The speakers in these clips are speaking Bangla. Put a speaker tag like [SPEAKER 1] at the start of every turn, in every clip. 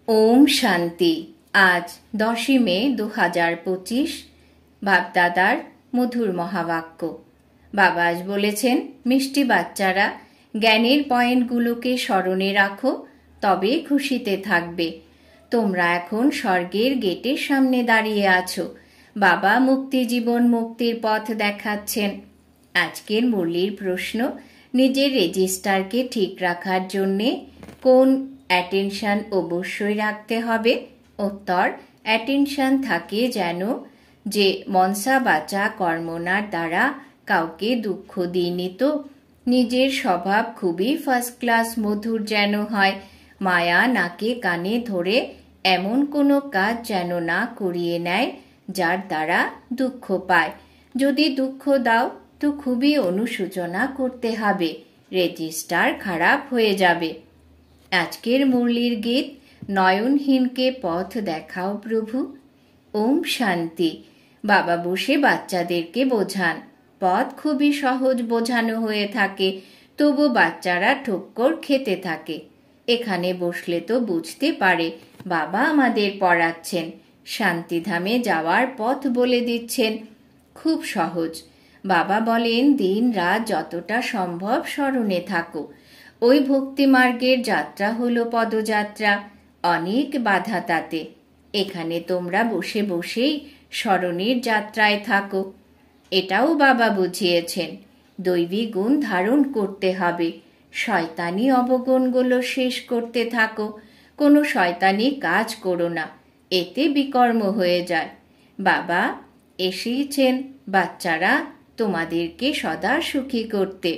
[SPEAKER 1] ওম শান্তি। আজ 10ই মে 2025। বাপদাদার মধুর মহাবাক্য। বাবা আজ বলেছেন, মিষ্টি বাচ্চারা, জ্ঞানের পয়েন্টগুলোকে স্মরণে রাখো, তবে খুশিতে থাকবে। তোমরা এখন স্বর্গের গেটের সামনে দাঁড়িয়ে আছো। বাবা মুক্তি জীবন মুক্তির পথ দেখাচ্ছেন। আজকের মুরলির প্রশ্ন, নিজের রেজিস্টারকে ঠিক রাখার জন্যে কোন অ্যাটেনশন অবশ্যই রাখতে হবে? উত্তর, অ্যাটেনশন থাকে যেন যে মনসা বাচা কর্মনার দ্বারা কাউকে দুঃখ দিইনি তো। নিজের স্বভাব খুবই ফার্স্ট ক্লাস মধুর যেন হয়। মায়া নাকে কানে ধরে এমন কোনো কাজ যেন না করিয়ে নেয় যার দ্বারা দুঃখ পায়। যদি দুঃখ দাও তো খুবই অনুশোচনা করতে হবে, রেজিস্টার খারাপ হয়ে যাবে। আজকের মুরলির গীত, নয়নহীনকে পথ দেখাও প্রভু। ওম শান্তি। বাবা বসে বাচ্চাদেরকে বোঝান। পথ খুবই সহজ বোঝানো হয়ে থাকে, তবু বাচ্চারা ঠক্কর খেতে থাকে। এখানে বসলে তো বুঝতে পারে বাবা আমাদের পড়াচ্ছেন, শান্তিধামে যাওয়ার পথ বলে দিচ্ছেন। খুব সহজ। বাবা বলেন, দিন রাত যতটা সম্ভব স্মরণে থাকো। ওই ভক্তি মার্গের যাত্রা হলো পদযাত্রা, অনেক বাধা তাতে। এখানে তোমরা বসে বসেই স্মরণের যাত্রায় থাকো। এটাও বাবা বুঝিয়েছেন, দৈবী গুণ ধারণ করতে হবে। শয়তানি অবগুণগুলো শেষ করতে থাকো। কোনো শয়তানি কাজ করো না, এতে বিকর্ম হয়ে যায়। বাবা এসেছেন বাচ্চারা তোমাদেরকে সদা সুখী করতে।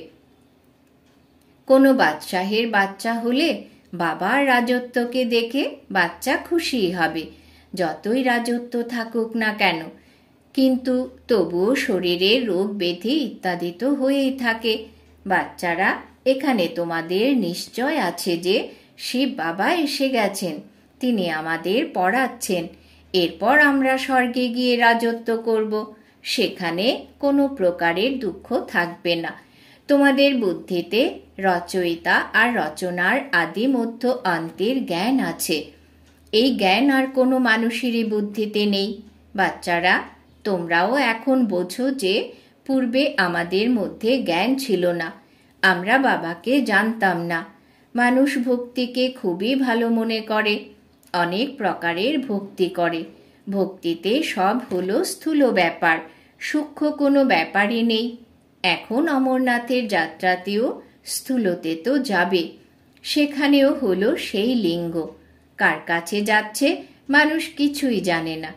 [SPEAKER 1] কোনো বাদশাহের বাচ্চা হলে বাবার রাজত্বকে দেখে বাচ্চা খুশি হবে, যতই রাজত্ব থাকুক না কেন। কিন্তু তবুও শরীরে রোগ ব্যাধি ইত্যাদি তো হয়েই থাকে। বাচ্চারা, এখানে তোমাদের নিশ্চয় আছে যে শিব বাবা এসে গেছেন, তিনি আমাদের পড়াচ্ছেন। এরপর আমরা স্বর্গে গিয়ে রাজত্ব করব, সেখানে কোনো প্রকারের দুঃখ থাকবে না। তোমাদের বুদ্ধিতে রচয়িতা আর রচনার আদি মধ্য অন্তের জ্ঞান আছে। এই জ্ঞান আর কোনো মানুষেরই বুদ্ধিতে নেই। বাচ্চারা, তোমরাও এখন বোঝো যে পূর্বে আমাদের মধ্যে জ্ঞান ছিল না, আমরা বাবাকে জানতাম না। মানুষ ভক্তিকে খুবই ভালো মনে করে, অনেক প্রকারের ভক্তি করে। ভক্তিতে সব হলো স্থূল ব্যাপার, সূক্ষ্ম কোনো ব্যাপারই নেই। এখন অমরনাথের যাত্রাতেও স্থূলতে তো যাবে, সেখানেও হলো সেই লিঙ্গ। কার কাছে যাচ্ছে মানুষ কিছুই জানে না।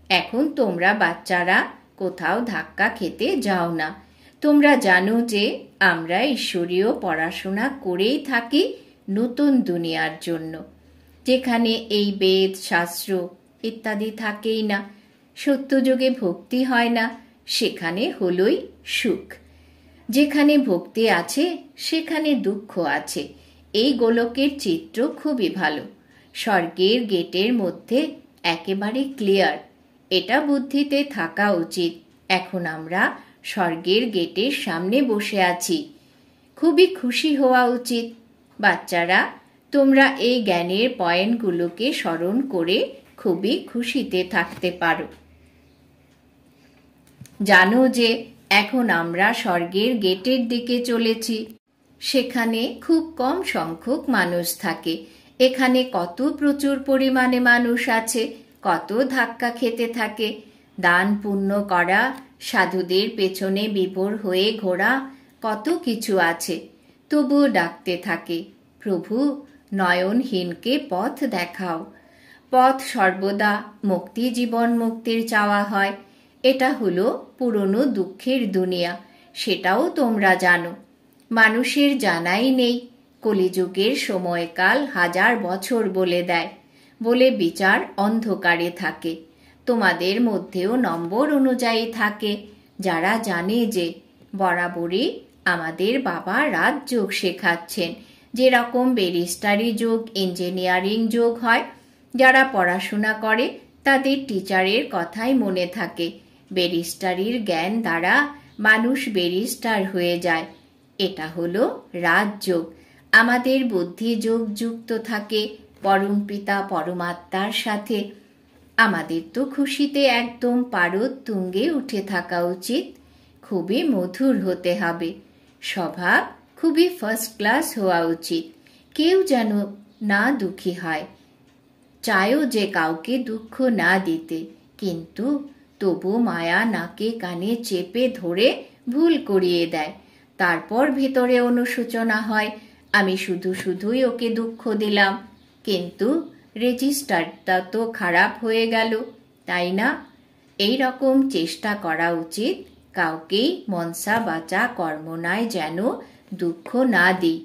[SPEAKER 1] এখন তোমরা বাচ্চারা কোথাও ধাক্কা খেতে যাও না। তোমরা জানো যে আমরা ঈশ্বরীয় পড়াশোনা করেই থাকি নতুন দুনিয়ার জন্য, যেখানে এই বেদ শাস্ত্র ইত্যাদি থাকেই না। সত্যযুগে ভক্তি হয় না, সেখানে হলোই সুখ। যেখানে ভক্তি আছে সেখানে দুঃখ আছে। এই গোলকের চিত্র খুবই ভালো, স্বর্গের গেটের মধ্যে একেবারে ক্লিয়ার। এটা বুদ্ধিতে থাকা উচিত। এখন আমরা স্বর্গের গেটের সামনে বসে আছি, খুবই খুশি হওয়া উচিত। বাচ্চারা, তোমরা এই জ্ঞানের পয়েন্টগুলোকে স্মরণ করে খুবই খুশিতে থাকতে পারো। জানো যে এখন আমরা স্বর্গের গেটের দিকে চলেছি। সেখানে খুব কম সংখ্যক মানুষ থাকে। এখানে কত প্রচুর পরিমাণে মানুষ আছে, কত ধাক্কা খেতে থাকে। দান পুণ্য করা, সাধুদের পেছনে বিভোর হয়ে ঘোরা, কত কিছু আছে। তবুও ডাকতে থাকে, প্রভু নয়নহীনকে পথ দেখাও। পথ সর্বদা মুক্তি জীবন মুক্তির চাওয়া হয়। এটা হলো পুরনো দুঃখের দুনিয়া, সেটাও তোমরা জানো। মানুষের জানাই নেই। কলিযুগের সময়কাল 1000 বছর বলে দেয়, বলে বিচার অন্ধকারে থাকে। তোমাদের মধ্যেও নম্বর অনুযায়ী থাকে, যারা জানে যে বরাবরই আমাদের বাবা রাজযোগ শেখাচ্ছেন। যেরকম ব্যারিস্টারি যোগ, ইঞ্জিনিয়ারিং যোগ হয়, যারা পড়াশোনা করে তাদের টিচারের কথাই মনে থাকে। ব্যারিস্টারির জ্ঞান দ্বারা মানুষ ব্যারিস্টার হয়ে যায়। এটা হলো রাজযোগ। আমাদের বুদ্ধি যোগ যুক্ত থাকে পরমপিতা পরমাত্মার সাথে। আমাদের তো খুশিতে একদম পারদ তুঙ্গে উঠে থাকা উচিত। খুবই মধুর হতে হবে, স্বভাব খুবই ফার্স্ট ক্লাস হওয়া উচিত। কেউ যেন না দুঃখী হয়, চায়ও যে কাউকে দুঃখ না দিতে, কিন্তু তবু মায়া নাকে কানে চেপে ধরে ভুল করিয়ে দেয়। তারপর ভেতরে অনুশোচনা হয়, আমি শুধুই ওকে দুঃখ দিলাম, কিন্তু রেজিস্টারটা তো খারাপ হয়ে গেল, তাই না? এই রকম চেষ্টা করা উচিত কাউকেই মনসা বাচা কর্মনায় যেন দুঃখ না দিই।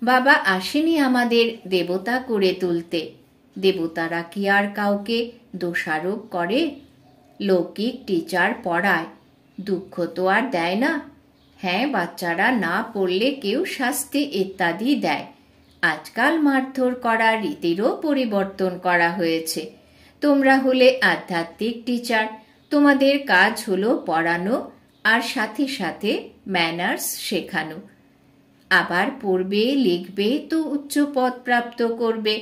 [SPEAKER 1] বাবা আসেনি আমাদের দেবতা করে তুলতে। দেবতারা কি আর কাউকে দোষারোপ করে? লৌকিক টিচার পড়ায়, দুঃখ তো আর দেয় না। হ্যাঁ, বাচ্চারা না পড়লে কেউ শাস্তি ইত্যাদি দেয়। আজকাল মারধর করার রীতিরও পরিবর্তন করা হয়েছে। তোমরা হলে আধ্যাত্মিক টিচার, তোমাদের কাজ হলো পড়ানো আর সাথে সাথে ম্যানার্স শেখানো। আবার পড়বে লিখবে তো উচ্চ পদ প্রাপ্ত করবে,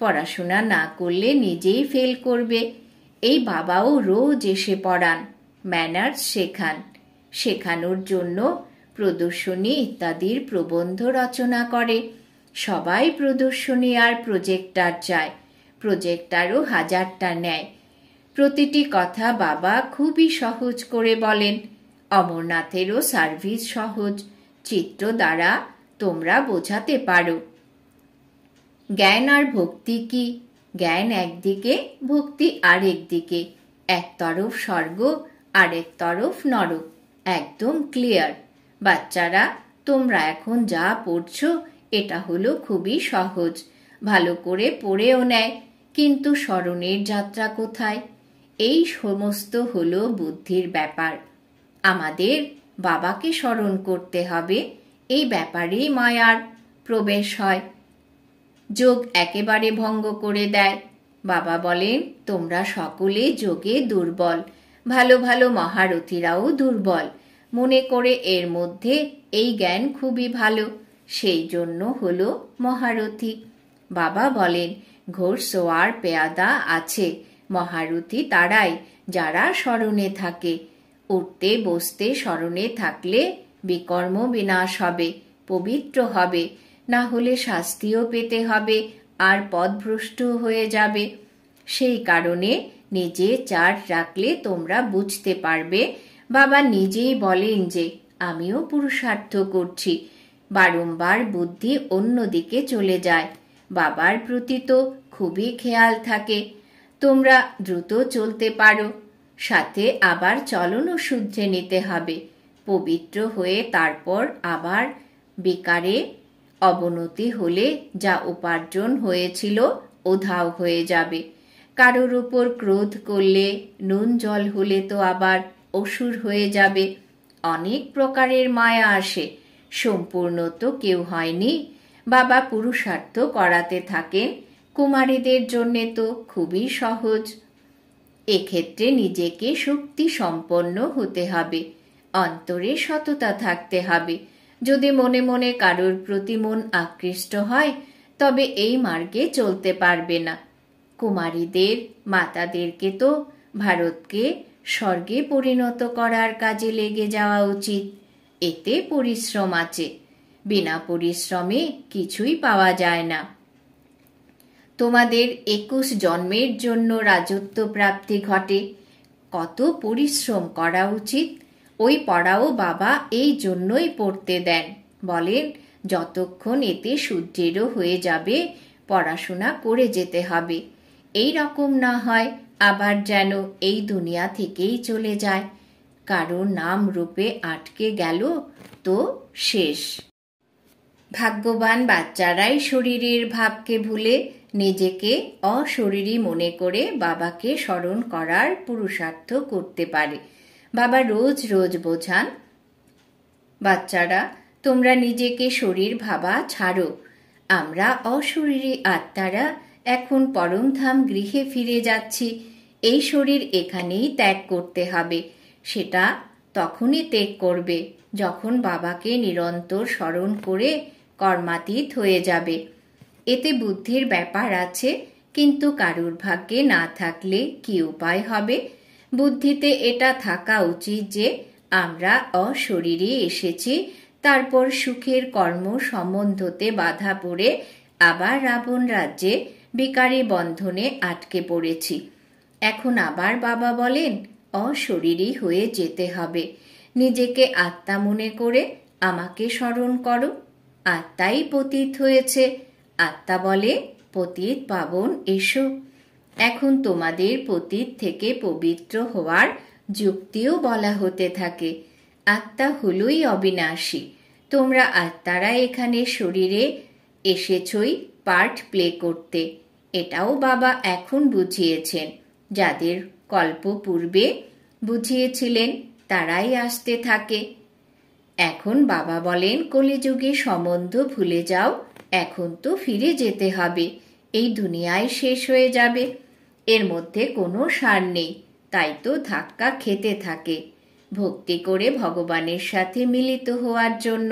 [SPEAKER 1] পড়াশোনা না করলে নিজেই ফেল করবে। এই বাবাও রোজ এসে পড়ান, ম্যানার্স শেখান। শেখানোর জন্য প্রদর্শনী ইত্যাদির প্রবন্ধ রচনা করে। সবাই প্রদর্শনী আর প্রজেক্টার চায়, প্রজেক্টারও 1000টা নেয়। প্রতিটি কথা বাবা খুবই সহজ করে বলেন। অমরনাথেরও সার্ভিস সহজ, চিত্র দ্বারা তোমরা বোঝাতে পারো। জ্ঞান আর ভক্তি কি? জ্ঞান একদিকে, ভক্তি আরেক দিকে। এক তরফ স্বর্গ, আরেক তরফ নরক, একদম ক্লিয়ার। বাচ্চারা, তোমরা এখন যা পড়ছো এটা হলো খুবই সহজ, ভালো করে পড়েও নেয়, কিন্তু স্মরণের যাত্রা কোথায়? এই সমস্ত হলো বুদ্ধির ব্যাপার। আমাদের বাবাকে স্মরণ করতে হবে, এই ব্যাপারেই মায়ার প্রবেশ হয়। যোগ একেবারে ভঙ্গ করে দেয়। বাবা বলেন, তোমরা সকলে যোগে দুর্বল, ভালো ভালো মহারথীরাও দুর্বল, মনে করে এর মধ্যে এই জ্ঞান খুবই ভালো, সেই জন্য হলো মহারথী। বাবা বলেন, ঘোড়সওয়ার পেয়াদা আছে, মহারথী তারাই যারা স্মরণে থাকে। উঠতে বসতে স্মরণে থাকলে বিকর্ম বিনাশ হবে, পবিত্র হবে, না হলে শাস্তিও পেতে হবে আর পথভ্রষ্ট হয়ে যাবে। সেই কারণে নিজে চার্জ রাখলে তোমরা বুঝতে পারবে। বাবা নিজেই বলেন যে আমিও পুরুষার্থ করছি, বারংবার বুদ্ধি অন্যদিকে চলে যায়। বাবার প্রতি তো খুবই খেয়াল থাকে। তোমরা দ্রুত চলতে পারো, সাথে আবার চলনও শুদ্ধে নিতে হবে। পবিত্র হয়ে তারপর আবার বিকারে অবনতি হলে যা উপার্জন হয়েছিল উধাও হয়ে যাবে। কারোর উপর ক্রোধ করলে, নুন জল হলে তো আবার অসুর হয়ে যাবে। অনেক প্রকারের মায়া আসে, সম্পূর্ণ তো কেউ হয়নি। বাবা পুরুষার্থ করাতে থাকেন। কুমারীদের জন্য তো খুবই সহজ। এক্ষেত্রে নিজেকে শক্তি সম্পন্ন হতে হবে, অন্তরে সততা থাকতে হবে। যদি মনে মনে কারোর প্রতি মন আকৃষ্ট হয়, তবে এই মার্গে চলতে পারবে না। কুমারীদের মাতাদেরকে তো ভারতকে স্বর্গে পরিণত করার কাজে লেগে যাওয়া উচিত। এতে পরিশ্রম আছে, বিনা পরিশ্রমে কিছুই পাওয়া যায় না। তোমাদের 21 জন্মের জন্য রাজত্ব প্রাপ্তি ঘটে। কত পরিশ্রম করা উচিত। ওই পড়াও বাবা এই জন্যই পড়তে দেন, বলেন যতক্ষণ এতে সূর্যেরও হয়ে যাবে পড়াশোনা করে যেতে হবে। এই রকম না হয় আবার যেন এই দুনিয়া থেকেই চলে যায়, কারণ নাম রূপে আটকে গেল তো শেষ। ভাগ্যবান বাচ্চারাই শরীরের ভাবকে ভুলে নিজেকে অশরীরী মনে করে বাবাকে স্মরণ করার পুরুষার্থ করতে পারে। বাবা রোজ রোজ বোঝান, বাচ্চারা তোমরা নিজেকে শরীর ভাবা ছাড়ো। আমরা অশরীরী আত্মারা এখন পরমধাম গৃহে ফিরে যাচ্ছি। এই শরীর এখানেই ত্যাগ করতে হবে। সেটা তখনই ত্যাগ করবে যখন বাবাকে নিরন্তর স্মরণ করে কর্মাতীত হয়ে যাবে। এতে বুদ্ধির ব্যাপার আছে, কিন্তু কারুর ভাগ্যে না থাকলে কি উপায় হবে? বুদ্ধিতে এটা থাকা উচিত যে আমরা অশরীরে এসেছি, তারপর সুখের কর্ম সম্বন্ধতে বাধা পড়ে আবার রাবণ রাজ্যে বিকারী বন্ধনে আটকে পড়েছি। এখন আবার বাবা বলেন অশরীরী হয়ে যেতে হবে। নিজেকে আত্মা মনে করে আমাকে স্মরণ করো। আত্মাই পতিত হয়েছে। আত্মা বলে, পতিত পাবন এসো। এখন তোমাদের পতিত থেকে পবিত্র হওয়ার যুক্তিও বলা হতে থাকে। আত্মা হলোই অবিনাশী। তোমরা আত্মারা এখানে শরীরে এসেছই পার্ট প্লে করতে। এটাও বাবা এখন বুঝিয়েছেন। যাদের কল্প পূর্বে বুঝিয়েছিলেন তারাই আসতে থাকে। এখন বাবা বলেন কলিযুগে সম্বন্ধ ভুলে যাও, এখন তো ফিরে যেতে হবে। এই দুনিয়ায় শেষ হয়ে যাবে, এর মধ্যে কোনো সার নেই, তাই তো ধাক্কা খেতে থাকে। ভক্তি করে ভগবানের সাথে মিলিত হওয়ার জন্য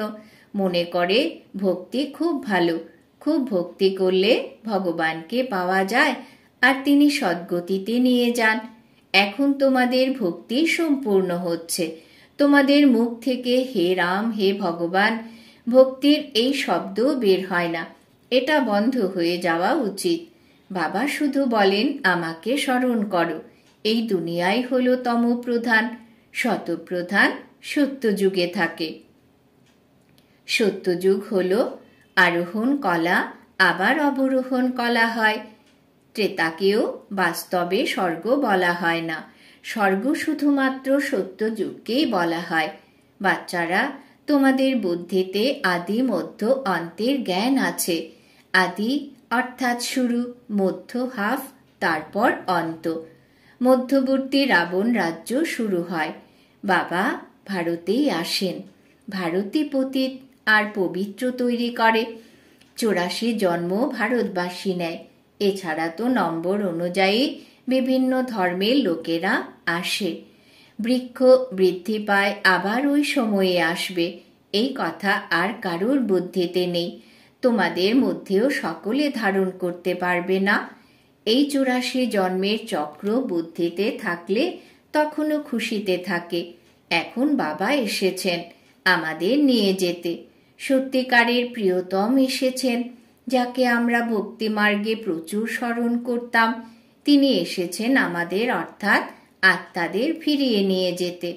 [SPEAKER 1] মনে করে ভক্তি খুব ভালো, খুব ভক্তি করলে ভগবানকে পাওয়া যায় আর তিনি সদ্গতিতে নিয়ে যান। এখন তোমাদের ভক্তি সম্পূর্ণ হচ্ছে। তোমাদের মুখ থেকে হে রাম, হে ভগবান, ভক্তির এই শব্দ বের হয় না। এটা বন্ধ হয়ে যাওয়া উচিত। বাবা শুধু বলেন আমাকে স্মরণ করো। এই দুনিয়াই হলো তমপ্রধান, শতপ্রধান সত্যযুগে থাকে। সত্যযুগ হলো আরোহণ কলা, আবার অবরোহণ কলা হয়। ত্রেতাকেও বাস্তবে স্বর্গ বলা হয় না। স্বর্গ শুধুমাত্র সত্যযুগকেই বলা হয়। বাচ্চারা, তোমাদের বুদ্ধিতে আদি মধ্য অন্তের জ্ঞান আছে। আদি অর্থাৎ শুরু, মধ্য হাফ, তারপর অন্ত। মধ্যবর্তী রাবণ রাজ্য শুরু হয়। বাবা ভারতেই আসেন। ভারতই পতিত আর পবিত্র তৈরি করে। 84 জন্ম ভারতবাসী নেয়। এছাড়া তো নম্বর অনুযায়ী বিভিন্ন ধর্মের লোকেরা আসে। বৃক্ষ বৃদ্ধি পায়, আবার ওই সময়ে আসবে, এই কথা আর কারুর বুদ্ধিতে নেই। তোমাদের মধ্যেও সকলে ধারণ করতে পারবে না। এই 84 জন্মের চক্র বুদ্ধিতে থাকলে তখনও খুশিতে থাকে। এখন বাবা এসেছেন আমাদের নিয়ে যেতে। সত্যিকারের প্রিয়তম এসেছেন, যাকে আমরা ভক্তিমার্গে প্রচুর স্মরণ করতাম। তিনি এসেছেন আমাদের অর্থাৎ আত্মাদের ফিরিয়ে নিয়ে যেতে।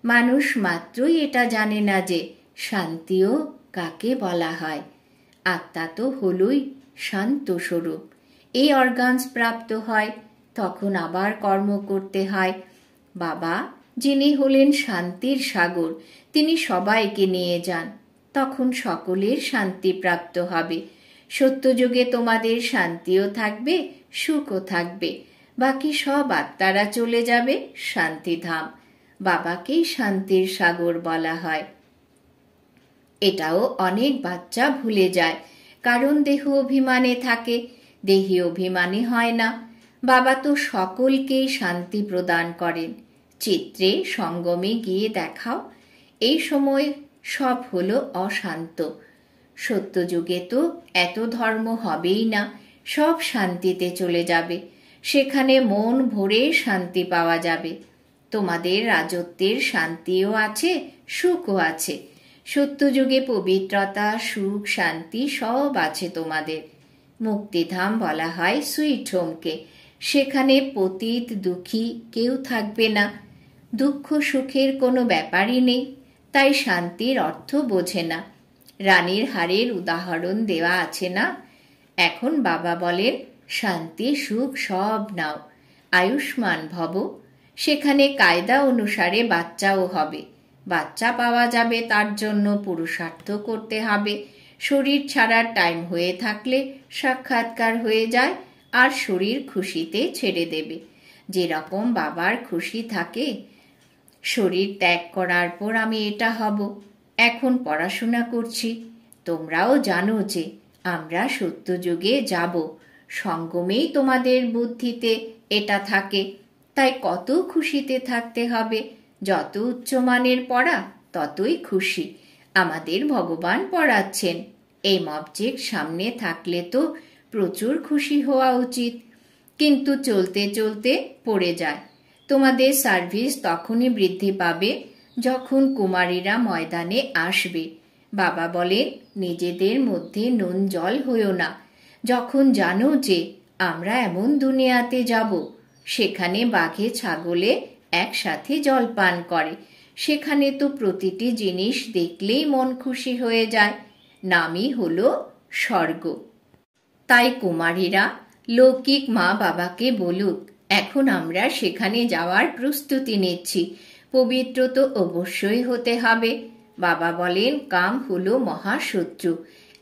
[SPEAKER 1] মানুষ মাত্রই এটা জানে না যে শান্তিও কাকে বলা হয়। আত্মা তো হলই শান্ত স্বরূপ। এই অর্গানস প্রাপ্ত হয়, তখন আবার কর্ম করতে হয়। বাবা যিনি হলেন শান্তির সাগর, তিনি সবাইকে নিয়ে যান, তখন সকলের শান্তি প্রাপ্ত হবে। সত্যযুগে তোমাদের শান্তিও থাকবে, সুখও থাকবে। বাকি সব আত্মারা চলে যাবে শান্তিধাম। বাবাকেই শান্তির সাগর বলা হয়। এটাও অনেক বাচ্চা ভুলে যায়, কারণ দেহ অভিমানে থাকে। দেহি অভিমানী হয় না। বাবা তো সকলকেই শান্তি প্রদান করেন। চিত্রে সঙ্গমে গিয়ে দেখাও, এই সময় সব হলো অশান্ত। সত্যযুগে তো এত ধর্ম হবেই না, সব শান্তিতে চলে যাবে। সেখানে মন ভরে শান্তি পাওয়া যাবে। তোমাদের রাজত্বের শান্তিও আছে, সুখও আছে। সত্যযুগে পবিত্রতা, সুখ, শান্তি সব আছে তোমাদের। মুক্তিধাম বলা হয় সুইট হোমকে। সেখানে পতিত দুঃখী কেউ থাকবে না। দুঃখ সুখের কোনো ব্যাপারই নেই, তাই শান্তির অর্থ বোঝে না। রানীর হারের উদাহরণ দেওয়া আছে না? এখন বাবা বলেন শান্তি সুখ সব নাও, আয়ুষ্মান ভব। সেখানে কায়দা অনুসারে বাচ্চাও হবে। বাচ্চা পাওয়া যাবে, তার জন্য পুরুষার্থ করতে হবে। শরীর ছাড়ার টাইম হয়ে থাকলে সাক্ষাৎকার হয়ে যায়, আর শরীর খুশিতে ছেড়ে দেবে। যেরকম বাবার খুশি থাকে, শরীর ত্যাগ করার পর আমি এটা হব। এখন পড়াশোনা করছি। তোমরাও জানো যে আমরা সত্যযুগে যাব। সঙ্গমেই তোমাদের বুদ্ধিতে এটা থাকে, তাই কত খুশিতে থাকতে হবে। যত উচ্চমানের পড়া ততই খুশি। আমাদের ভগবান পড়াচ্ছেন, এই অবজেক্ট সামনে থাকলে তো প্রচুর খুশি হওয়া উচিত, কিন্তু চলতে চলতে পড়ে যায়। তোমাদের সার্ভিস তখনই বৃদ্ধি পাবে যখন কুমারীরা ময়দানে আসবে। বাবা বলেন, নিজেদের মধ্যে নুন জল হইও না। যখন জানো যে আমরা এমন দুনিয়াতে যাব সেখানে বাঘে ছাগলে একসাথে জল পান করে, সেখানে তো প্রতিটি জিনিস দেখলেই মন খুশি হয়ে যায়। নামই হলো স্বর্গ। তাই কুমারীরা লৌকিক মা বাবাকে বলুক, এখন আমরা সেখানে যাওয়ার প্রস্তুতি নিচ্ছি, পবিত্র তো অবশ্যই হতে হবে। বাবা বলেন, কাম হলো মহাশত্রু।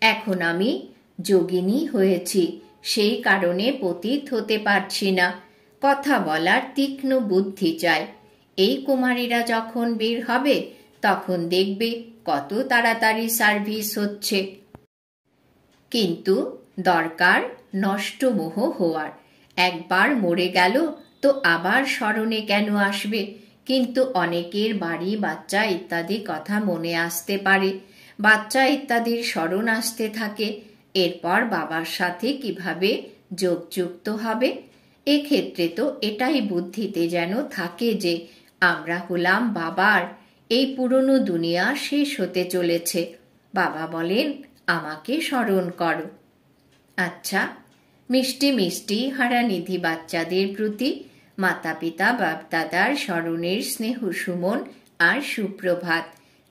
[SPEAKER 1] এখন আমি যোগিনী হয়েছি, সেই কারণে পতিত হতে পারছি না। কথা বলার তীক্ষ্ণ বুদ্ধি চাই। এই কুমারীরা যখন বের হবে তখন দেখবে কত তাড়াতাড়ি সার্ভিস হচ্ছে। কিন্তু দরকার নষ্ট মোহ হওয়ার। একবার মরে গেল তো আবার স্মরণে কেন আসবে? কিন্তু অনেকের বাড়ি, বাচ্চা ইত্যাদি কথা মনে আসতে পারে, বাচ্চা ইত্যাদির স্মরণ আসতে থাকে। এরপর বাবার সাথে কিভাবে যোগযুক্ত হবে? এক্ষেত্রে তো এটাই বুদ্ধিতে যেন থাকে যে আমরা হলাম বাবার, এই পুরনো দুনিয়া শেষ হতে চলেছে। বাবা বলেন, আমাকে স্মরণ করো। আচ্ছা, মিষ্টি মিষ্টি হারানিধি বাচ্চাদের প্রতি মাতা পিতা বাপদাদার স্মরণের স্নেহ সুমন আর সুপ্রভাত।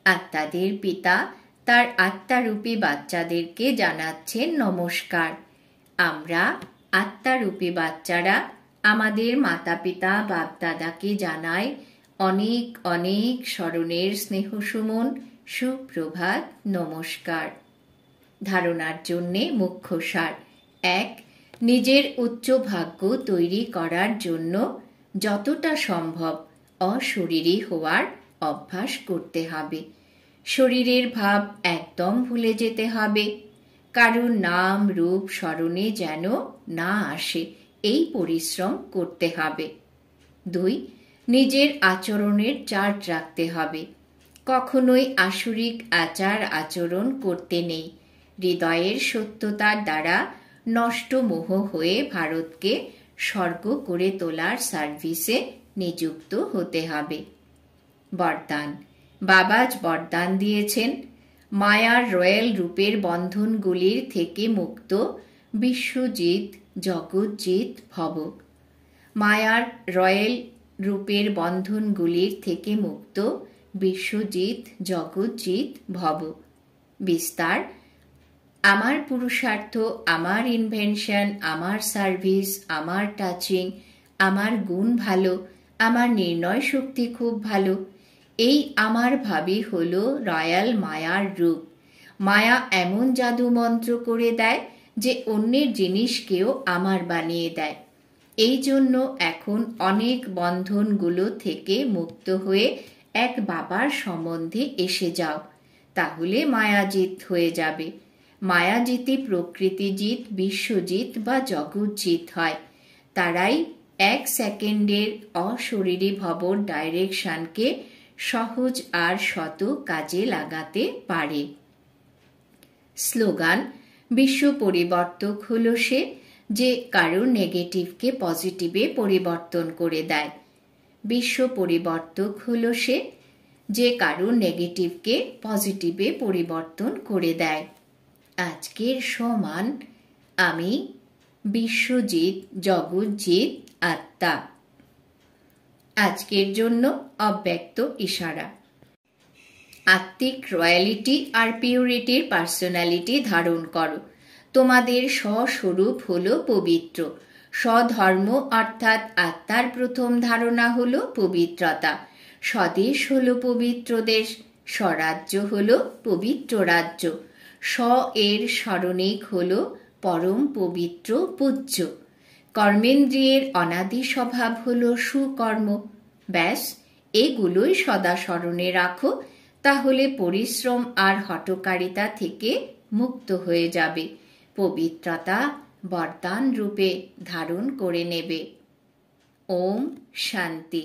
[SPEAKER 1] আত্মাদের পিতা তার আত্মারূপী বাচ্চাদেরকে জানাচ্ছেন নমস্কার। আমরা আত্মারূপী বাচ্চারা আমাদের মাতা পিতা বাপদাদাকে জানাই অনেক অনেক স্মরণের স্নেহ সুমন, সুপ্রভাত, নমস্কার। ধারণার জন্যে মুখ্য সার: 1. নিজের উচ্চ ভাগ্য তৈরি করার জন্য যতটা সম্ভব অশরীরী হওয়ার অভ্যাস করতে হবে। শরীরের ভাব একদম ভুলে যেতে হবে। কারণ নাম রূপ স্মরণে যেন না আসে, এই পরিশ্রম করতে হবে। 2. নিজের আচরণের চার্ট রাখতে হবে। কখনোই আসরিক আচার আচরণ করতে নেই। হৃদয়ের সত্যতার দ্বারা নষ্ট মোহ হয়ে ভারতকে স্বর্গ করে তোলার সার্ভিসে নিযুক্ত হতে হবে। বরদান: বাবাজ বরদান দিয়েছেন, মায়ার রয়্যাল রূপের বন্ধনগুলির থেকে মুক্ত বিশ্বজিৎ জগৎজিৎ ভব। মায়ার রয়্যাল রূপের বন্ধনগুলির থেকে মুক্ত বিশ্বজিৎ জগৎজিৎ ভব। বিস্তার: আমার পুরুষার্থ, আমার ইনভেনশন, আমার সার্ভিস, আমার টাচিং, আমার গুণ ভালো, আমার নির্ণয় শক্তি খুব ভালো। এই আমার ভাবই হলো রয়্যাল মায়ার রূপ। মায়া এমন জাদু মন্ত্র করে দেয় যে অন্যের জিনিসকেও আমার বানিয়ে দেয়। এই জন্য এখন অনেক বন্ধনগুলো থেকে মুক্ত হয়ে এক বাবার সম্বন্ধে এসে যাও, তাহলে মায়াজিৎ হয়ে যাবে। মায়াজিতই প্রকৃতিজিৎ, বিশ্বজিৎ বা জগৎজিৎ হয়। তারাই 1 সেকেন্ডের অশরীরী ভবর ডাইরেকশনকে সহজ আর শত কাজে লাগাতে পারে। স্লোগান: বিশ্ব পরিবর্তক হলো সে যে কারোর নেগেটিভকে পজিটিভে পরিবর্তন করে দেয়। বিশ্ব পরিবর্তক হলো সে যে কারোর নেগেটিভকে পজিটিভে পরিবর্তন করে দেয়। আজকের সমান আমি বিশ্বজিৎ জগৎজিৎ আত্মা। আজকের জন্য অব্যক্ত ইশারা। আত্মিক রয়্যালিটি আর পিউরিটির পার্সোনালিটি ধারণ করো। তোমাদের স্বস্বরূপ হলো পবিত্র। স্বধর্ম অর্থাৎ আত্মার প্রথম ধারণা হলো পবিত্রতা। স্বদেশ হলো পবিত্র দেশ, স্বরাজ্য হলো পবিত্র রাজ্য। এর স্মরণিক হলো পরম পবিত্র পূজ্য। কর্মেন্দ্রিয়ের অনাদি স্বভাব হলো সুকর্ম। ব্যাস, এগুলোই সদা স্মরণে রাখো, তাহলে পরিশ্রম আর হঠকারিতা থেকে মুক্ত হয়ে যাবে। পবিত্রতা বরদান রূপে ধারণ করে নেবে। ওম শান্তি।